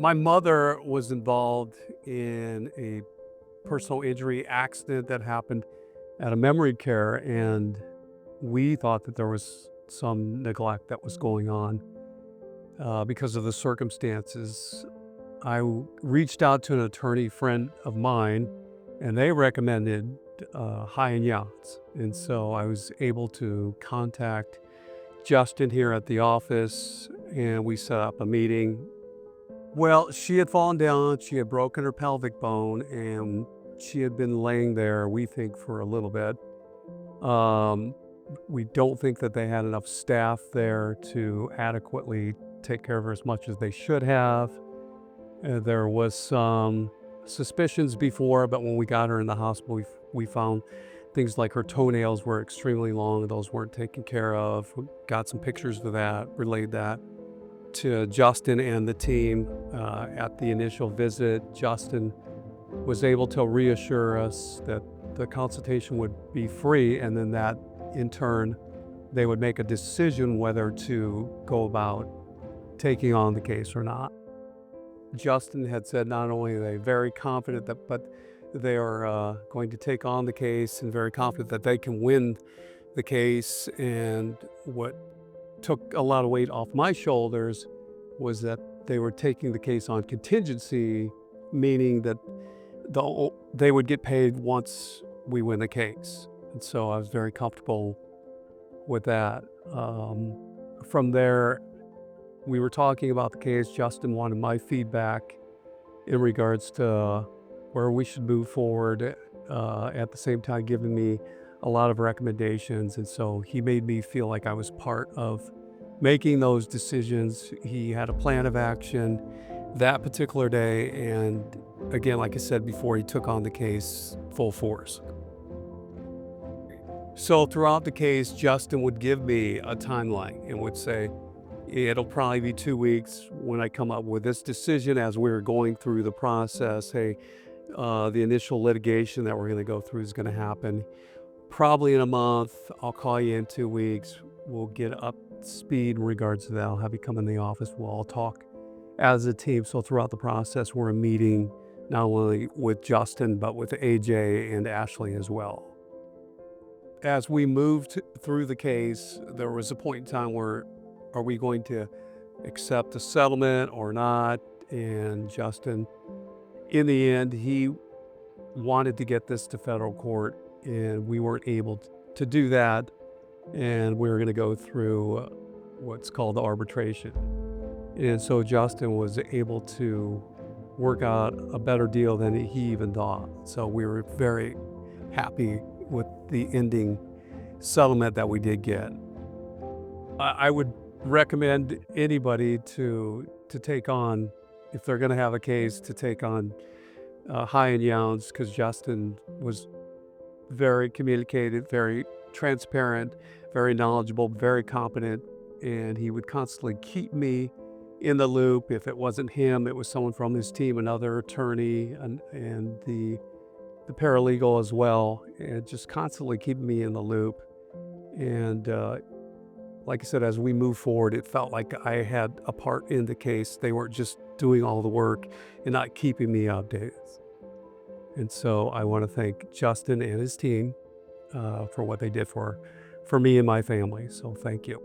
My mother was involved in a personal injury accident that happened at a memory care, and we thought that there was some neglect that was going on because of the circumstances. Reached out to an attorney friend of mine, and they recommended High Younes. And so I was able to contact Justin here at the office, and we set up a meeting. Well, she had fallen down, she had broken her pelvic bone, and she had been laying there, we think, for a little bit. Um, we don't think that they had enough staff there to adequately take care of her as much as they should have. There was some suspicions before, but when we got her in the hospital, we found things like her toenails were extremely long. Those weren't taken care of. We got some pictures of that, relayed that to Justin and the team at the initial visit. Justin was able to reassure us that the consultation would be free, and then that in turn, they would make a decision whether to go about taking on the case or not. Justin had said not only are they very confident that, but they are going to take on the case and very confident that they can win the case. And what took a lot of weight off my shoulders was that they were taking the case on contingency, meaning that they would get paid once we win the case. And so I was very comfortable with that. From there, we were talking about the case. Justin wanted my feedback in regards to where we should move forward, at the same time giving me a lot of recommendations. And so he made me feel like I was part of making those decisions. He had a plan of action that particular day. And again, like I said before, he took on the case full force. So throughout the case, Justin would give me a timeline and would say, it'll probably be 2 weeks when I come up with this decision as we were going through the process. Hey, the initial litigation that we're going to go through is going to happen probably in a month. I'll call you in 2 weeks. We'll get up to speed in regards to that. I'll have you come in the office. We'll all talk as a team. So throughout the process, we're meeting not only with Justin, but with AJ and Ashley as well. As we moved through the case, there was a point in time where, are we going to accept a settlement or not? And Justin, in the end, he wanted to get this to federal court, and we weren't able to do that. And we were going to go through what's called arbitration. And so Justin was able to work out a better deal than he even thought. So we were very happy with the ending settlement that we did get. I would recommend anybody to take on, if they're going to have a case, to take on High Younes, because Justin was very communicative, very transparent, very knowledgeable, very competent, and he would constantly keep me in the loop. If it wasn't him, it was someone from his team, another attorney, and the paralegal as well, and just constantly keeping me in the loop. And like I said, as we move forward, it felt like I had a part in the case. They weren't just doing all the work and not keeping me updated. And so I want to thank Justin and his team for what they did for me and my family. So thank you.